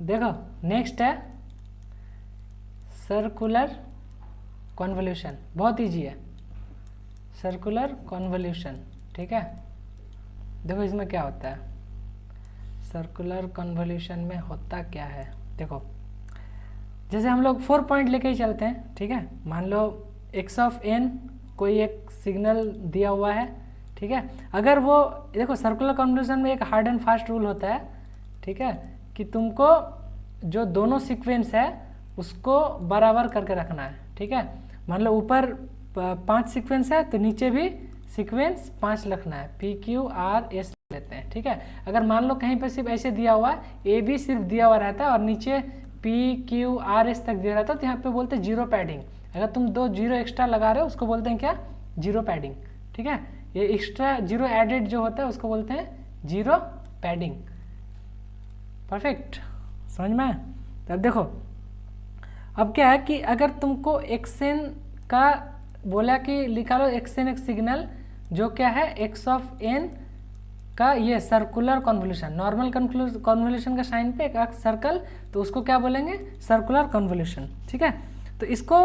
देखो नेक्स्ट है circular convolution, बहुत इजी है सर्कुलर कॉन्वोल्यूशन। ठीक है, देखो इसमें क्या होता है, सर्कुलर कॉन्वोल्यूशन में होता क्या है। देखो जैसे हम लोग 4 पॉइंट लेके ही चलते हैं। ठीक है, मान लो x ऑफ n कोई एक सिग्नल दिया हुआ है। ठीक है, अगर वो देखो सर्कुलर कॉन्वोल्यूशन में एक हार्ड एंड फास्ट रूल होता है। ठीक है, कि तुमको जो दोनों सीक्वेंस है उसको बराबर करके रखना है। ठीक है, मान लो ऊपर 5 सीक्वेंस है तो नीचे भी सीक्वेंस 5 रखना है, पी क्यू आर एस लेते हैं। ठीक है, अगर मान लो कहीं पर सिर्फ ऐसे दिया हुआ है, ए बी सिर्फ दिया हुआ रहता है और नीचे पी क्यू आर एस तक दिया रहता है तो यहाँ पे बोलते हैं जीरो पैडिंग। अगर तुम 2 जीरो एक्स्ट्रा लगा रहे हो उसको बोलते हैं क्या, जीरो पैडिंग। ठीक है, ये एक्स्ट्रा जीरो एडेड जो होता है उसको बोलते हैं जीरो पैडिंग। परफेक्ट, समझ में। तब देखो अब क्या है कि अगर तुमको एक्सन का बोला कि लिखा लो एक्सन एक सिग्नल जो क्या है एक्स ऑफ एन का ये सर्कुलर कॉन्वोल्यूशन, नॉर्मल कॉन्वोल्यूशन का साइन पे एक सर्कल, तो उसको क्या बोलेंगे, सर्कुलर कॉन्वोल्यूशन। ठीक है, तो इसको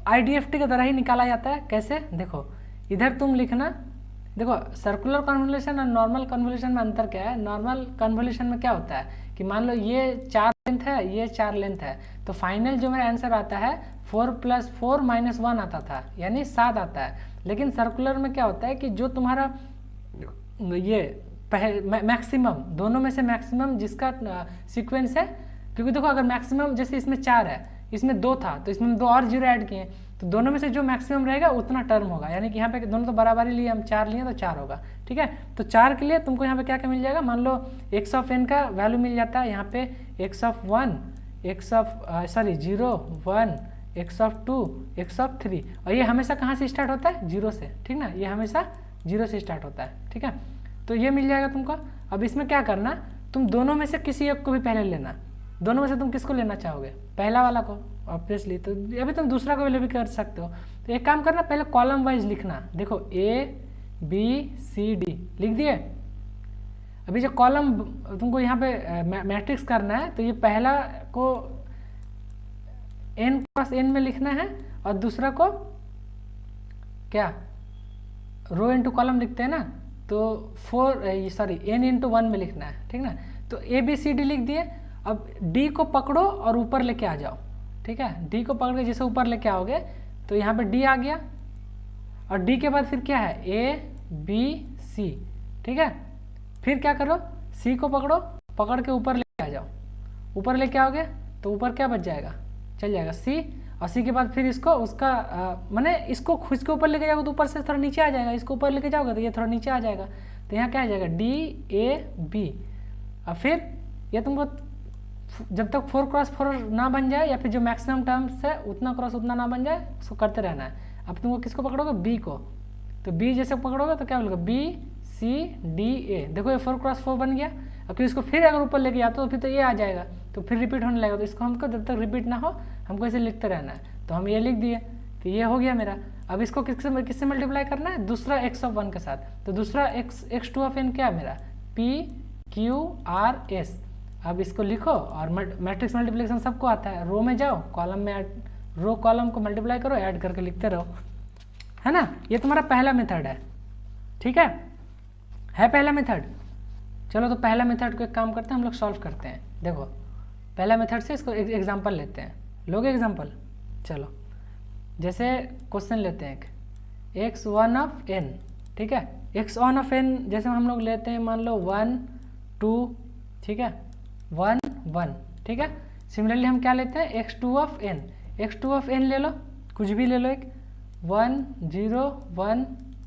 आईडीएफटी की तरह ही निकाला जाता है। कैसे, देखो इधर तुम लिखना, देखो सर्कुलर कॉन्वोल्यूशन और नॉर्मल कॉन्वोल्यूशन में अंतर क्या है। नॉर्मल कॉन्वोल्यूशन में क्या होता है कि मान लो ये 4 लेंथ है, ये 4 लेंथ है, तो फाइनल जो मेरा आंसर आता है 4 + 4 - 1 आता था, यानी 7 आता है। लेकिन सर्कुलर में क्या होता है कि जो तुम्हारा ये मैक्सिमम, दोनों में से मैक्सिमम जिसका सीक्वेंस है, क्योंकि देखो अगर मैक्सिमम जैसे इसमें 4 है, इसमें 2 था तो इसमें 2 और जीरो ऐड किए, तो दोनों में से जो मैक्सिमम रहेगा उतना टर्म होगा। यानी कि यहाँ पे दोनों तो बराबर ही लिए, हम 4 लिए तो 4 होगा। ठीक है, तो 4 के लिए तुमको यहाँ पे क्या क्या मिल जाएगा, मान लो एक्स ऑफ एन का वैल्यू मिल जाता है यहाँ पे x of 1, x of 0 1, x of 2, x of 3, और ये हमेशा कहाँ से स्टार्ट होता है, 0 से। ठीक ना, ये हमेशा 0 से स्टार्ट होता है। ठीक है, तो ये मिल जाएगा तुमको। अब इसमें क्या करना, तुम दोनों में से किसी एक को भी पहले लेना। दोनों में से तुम किसको लेना चाहोगे, पहला वाला को ऑब्वियसली, तो अभी तुम दूसरा को भी कर सकते हो। तो एक काम करना, पहले कॉलम वाइज लिखना। देखो A B C D लिख दिए। अभी जो कॉलम तुमको यहाँ पे मैट्रिक्स करना है, तो ये पहला को n क्रॉस n में लिखना है और दूसरा को क्या रो इंटू कॉलम लिखते हैं ना, तो n इंटू 1 में लिखना है। ठीक ना, तो A B C D लिख दिए। अब D को पकड़ो और ऊपर लेके आ जाओ। ठीक है, D को पकड़ के जैसे ऊपर लेके आओगे तो यहाँ पे D आ गया, और D के बाद फिर क्या है A B C। ठीक है, फिर क्या करो, C को पकड़ो, पकड़ के ऊपर लेके आ जाओ। ऊपर लेके आओगे तो ऊपर क्या बच जाएगा, चल जाएगा C, और C के बाद फिर इसको उसका मैंने इसको खुद के ऊपर लेके जाओगे तो ऊपर से थोड़ा नीचे आ जाएगा, इसको ऊपर लेके जाओगे तो ये थोड़ा नीचे आ जाएगा, तो यहाँ क्या आ जाएगा D A B। और फिर ये तुमको जब तक 4 क्रॉस 4 ना बन जाए, या फिर जो मैक्सिमम टर्म्स है उतना क्रॉस उतना ना बन जाए, उसको करते रहना है। अब तुमको किसको पकड़ोगे, B को, तो B जैसे पकड़ोगे तो क्या बोलोगे B C D A। देखो ये 4 क्रॉस 4 बन गया। अब फिर इसको फिर अगर ऊपर लेके जाते हो तो फिर तो ये आ जाएगा, तो फिर रिपीट होने लगेगा। तो इसको हमको जब तक रिपीट ना हो हमको इसे लिखते रहना है। तो हम ये लिख दिए, तो ये हो गया मेरा। अब इसको किससे मल्टीप्लाई करना है, दूसरा एक्स ऑफ 1 के साथ। तो दूसरा x2 ऑफ n क्या है मेरा, P Q R S। अब इसको लिखो और मैट्रिक्स मल्टीप्लिकेशन सबको आता है, रो में जाओ, कॉलम में रो कॉलम को मल्टीप्लाई करो, ऐड करके लिखते रहो, है ना। ये तुम्हारा पहला मेथड है। ठीक है पहला मेथड। चलो तो पहला मेथड को एक काम करते हैं, हम लोग सॉल्व करते हैं। देखो पहला मेथड से इसको एग्जांपल लेते हैं, लोगे एग्जांपल। चलो जैसे क्वेश्चन लेते हैं x1 ऑफ n। ठीक है, x1 ऑफ n जैसे हम लोग लेते हैं, मान लो 1 2, ठीक है 1 1। ठीक है, सिमिलरली हम क्या लेते हैं x2 of n। x2 of n ले लो, कुछ भी ले लो, एक 1 0 1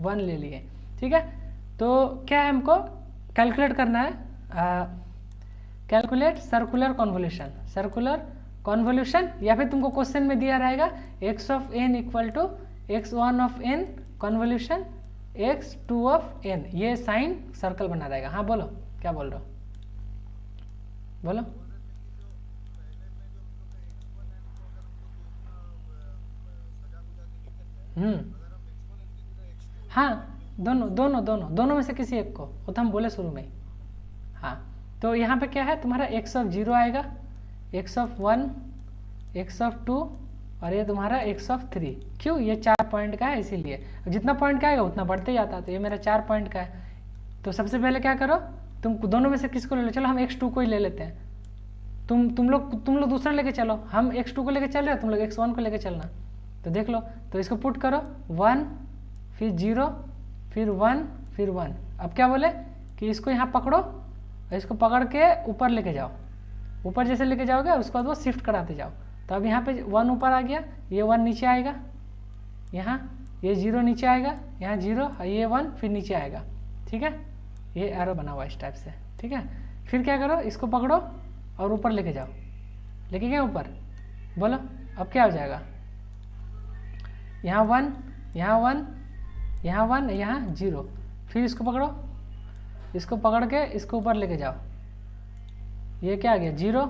1 ले लिए। ठीक है, तो क्या है हमको कैलकुलेट करना है, calculate circular convolution. Circular convolution, या फिर तुमको क्वेश्चन में दिया रहेगा x of n equal to x1 of n convolution x2 of n, ये साइन सर्कल बना रहेगा। हाँ बोलो, क्या बोल रहे हो, बोलो। हाँ दोनों में से किसी एक को, वो तो हम बोले शुरू में ही। हाँ, तो यहाँ पे क्या है तुम्हारा x ऑफ 0 आएगा, x(1), x(2) और ये तुम्हारा x(3). क्यों? ये 4 पॉइंट का है इसीलिए। जितना पॉइंट का आएगा उतना बढ़ते ही जाता। तो ये मेरा 4 पॉइंट का है। तो सबसे पहले क्या करो, तुम दोनों में से किसको ले लो? चलो हम x2 को ही ले लेते हैं। तुम लोग दूसरा लेके चलो। हम x2 को लेके चल रहे हैं, तुम लोग x1 को लेके चलना। तो देख लो, तो इसको पुट करो 1 फिर 0 फिर 1 फिर 1। अब क्या बोले कि इसको यहाँ पकड़ो और इसको पकड़ के ऊपर लेके जाओ। ऊपर जैसे लेके जाओगे उसके बाद वो शिफ्ट कराते जाओ। तो अब यहाँ पे 1 ऊपर आ गया, ये 1 नीचे आएगा, यहाँ ये 0 नीचे आएगा, यहाँ 0 और ये 1 फिर नीचे आएगा। ठीक है, ये एरो बना हुआ इस टाइप से। ठीक है, फिर क्या करो, इसको पकड़ो और ऊपर लेके जाओ। लेके गए ऊपर, बोलो अब क्या हो जाएगा? यहाँ 1, यहाँ 1, यहाँ 1, यहाँ 0। फिर इसको पकड़ो, इसको पकड़ के इसको ऊपर लेके जाओ। ये क्या आ गया? 0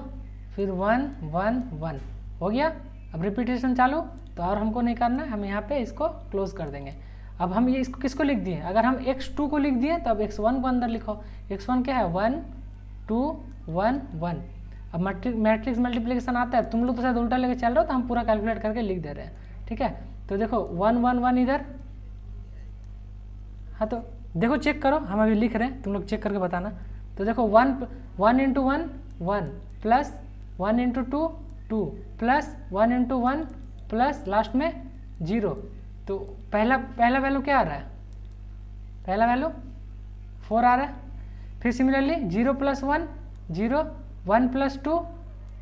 फिर 1 1 1 हो गया। अब रिपीटेशन चालू। तो और हमको नहीं करना, हम यहाँ पे इसको क्लोज कर देंगे। अब हम ये इसको किसको लिख दिए? अगर हम x2 को लिख दिए तो अब x1 को अंदर लिखो। x1 क्या है? 1 2 1 1। अब मैट्रिक्स मल्टीप्लिकेशन आता है, तुम लोग तो शायद उल्टा लेके चल रहे हो, तो हम पूरा कैलकुलेट करके लिख दे रहे हैं। ठीक है, तो देखो 1 1 1 इधर। हाँ तो देखो चेक करो, हम अभी लिख रहे हैं, तुम लोग चेक करके बताना। तो देखो 1 × 1 1 प्लस 1 × 2 2 प्लस 1 × 1 प्लस लास्ट में 0। तो पहला वैल्यू क्या आ रहा है? पहला वैल्यू 4 आ रहा है। फिर सिमिलरली 0 + 1 0, 1 + 2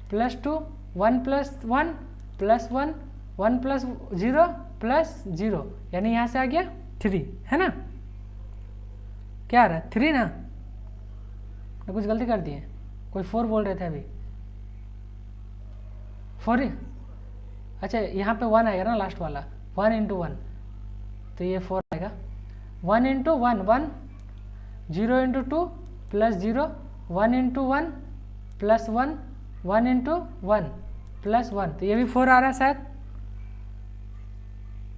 + 2, 1 + 1 + 1, 1 + 0 + 0, यानी यहाँ से आ गया 3, है ना? क्या आ रहा है? 3 ना? मैं कुछ गलती कर दिए? कोई 4 बोल रहे थे अभी। 4 ही? अच्छा, यहाँ पे 1 आएगा ना लास्ट वाला, 1 × 1, तो ये 4 आएगा। 1 × 1 1, 0 × 2 + 0, 1 × 1 + 1, 1 × 1 + 1, तो ये भी 4 आ रहा है शायद।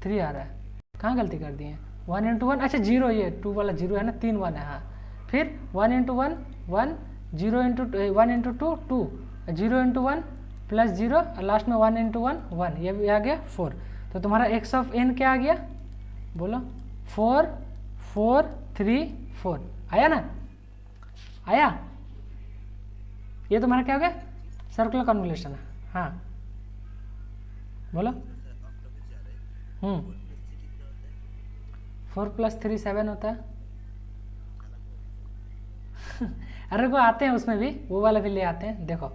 3 आ रहा है, कहाँ गलती कर दिए? 1 × 1, अच्छा 0, ये 2 वाला 0 है ना, 3 1 है। हाँ, फिर 1 × 1 1, 0 × 1 × 2 2, 0 × 1 + 0 और लास्ट में 1 × 1 1, ये भी आ गया 4। तो तुम्हारा x(n) क्या आ गया? बोलो 4 4 3 4 आया ना? आया? ये तुम्हारा क्या हो गया? Circular convolution. हाँ बोलो। 4 + 3 7 होता है। अरे वो आते हैं उसमें भी, वो वाला भी ले आते हैं। देखो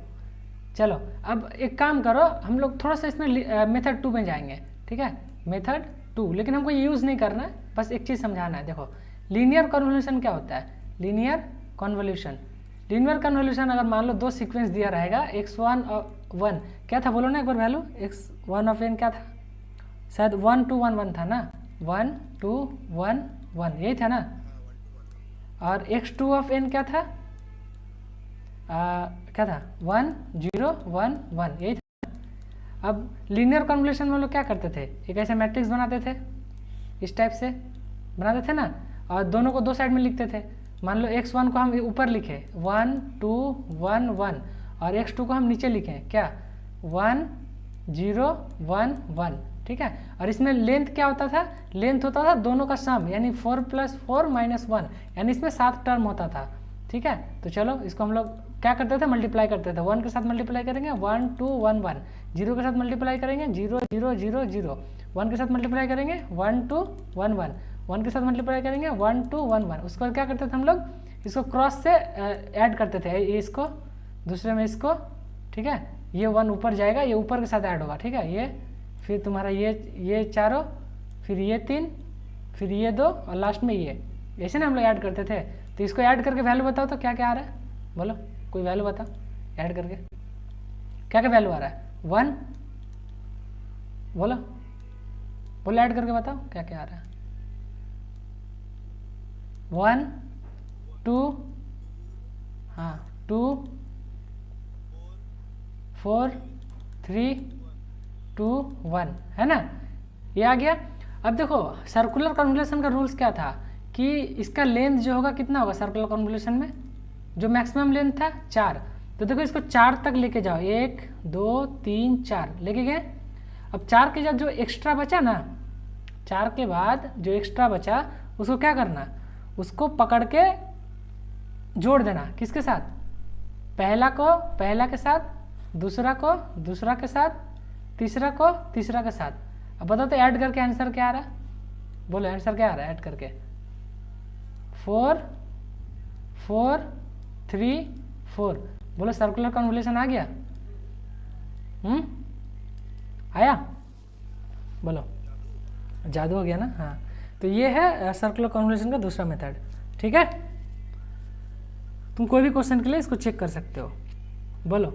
चलो अब एक काम करो, हम लोग थोड़ा सा इसमें मेथड 2 में जाएंगे। ठीक है, मेथड 2, लेकिन हमको ये यूज़ नहीं करना है, बस एक चीज़ समझाना है। देखो लीनियर कन्वोल्यूशन क्या होता है? लीनियर कन्वोल्यूशन अगर मान लो 2 सीक्वेंस दिया रहेगा, x1 और 1, क्या था बोलो ना एक बार वैल्यू? x1 ऑफ n क्या था? शायद 1 2 1 1 था ना, 1 2 1 1 यही था ना। और x2 ऑफ n क्या था? क्या था? 1 0 1 1 यही था। अब लीनियर कन्वोल्यूशन में लोग क्या करते थे? एक ऐसे मैट्रिक्स बनाते थे, इस टाइप से बनाते थे ना, और दोनों को 2 साइड में लिखते थे। मान लो x1 को हम ऊपर लिखे 1 2 1 1 और x2 को हम नीचे लिखे क्या? 1 0 1 1। ठीक है, और इसमें लेंथ क्या होता था? लेंथ होता था दोनों का सम, यानी 4 + 4 - 1, यानी इसमें 7 टर्म होता था। ठीक है, तो चलो इसको हम लोग क्या करते थे? मल्टीप्लाई करते थे। 1 के साथ मल्टीप्लाई करेंगे 1 2 1 1, 0 के साथ मल्टीप्लाई करेंगे 0 0 0 0, 1 के साथ मल्टीप्लाई करेंगे 1 2 1 1, 1 के साथ मल्टीप्लाई करेंगे 1 2 1 1। उसके बाद क्या करते थे हम लोग? इसको क्रॉस से ऐड करते थे, ये इसको दूसरे में इसको। ठीक है, ये 1 ऊपर जाएगा, ये ऊपर के साथ ऐड होगा। ठीक है, ये फिर तुम्हारा ये चारों, फिर ये 3, फिर ये 2 और लास्ट में ये, ऐसे ना हम लोग ऐड करते थे। तो इसको ऐड करके वैल्यू बताओ तो क्या क्या आ रहा है? बोलो कोई वैल्यू बताओ ऐड करके, क्या क्या वैल्यू आ रहा है? 1, बोलो बोलो ऐड करके बताओ क्या क्या आ रहा है? 1 2, हाँ 2 4 3 2 1, है ना? ये आ गया। अब देखो सर्कुलर कन्वोल्यूशन का रूल्स क्या था कि इसका लेंथ जो होगा कितना होगा सर्कुलर कन्वोल्यूशन में? जो मैक्सिमम लेंथ था 4, तो देखो इसको 4 तक लेके जाओ, 1 2 3 4 लेके गए। अब 4 के बाद जो एक्स्ट्रा बचा ना, 4 के बाद जो एक्स्ट्रा बचा उसको क्या करना, उसको पकड़ के जोड़ देना। किसके साथ, पहला को पहला के साथ, दूसरा को दूसरा के साथ, तीसरा को तीसरा के साथ। अब बताओ तो ऐड करके आंसर क्या आ रहा है, बोलो आंसर क्या आ रहा है ऐड करके। 4 4 3 4, बोलो सर्कुलर कन्वोल्यूशन आ गया। आया, बोलो जादू हो गया ना। हाँ, तो ये है सर्कुलर कन्वोल्यूशन का दूसरा मेथड। ठीक है, तुम कोई भी क्वेश्चन के लिए इसको चेक कर सकते हो। बोलो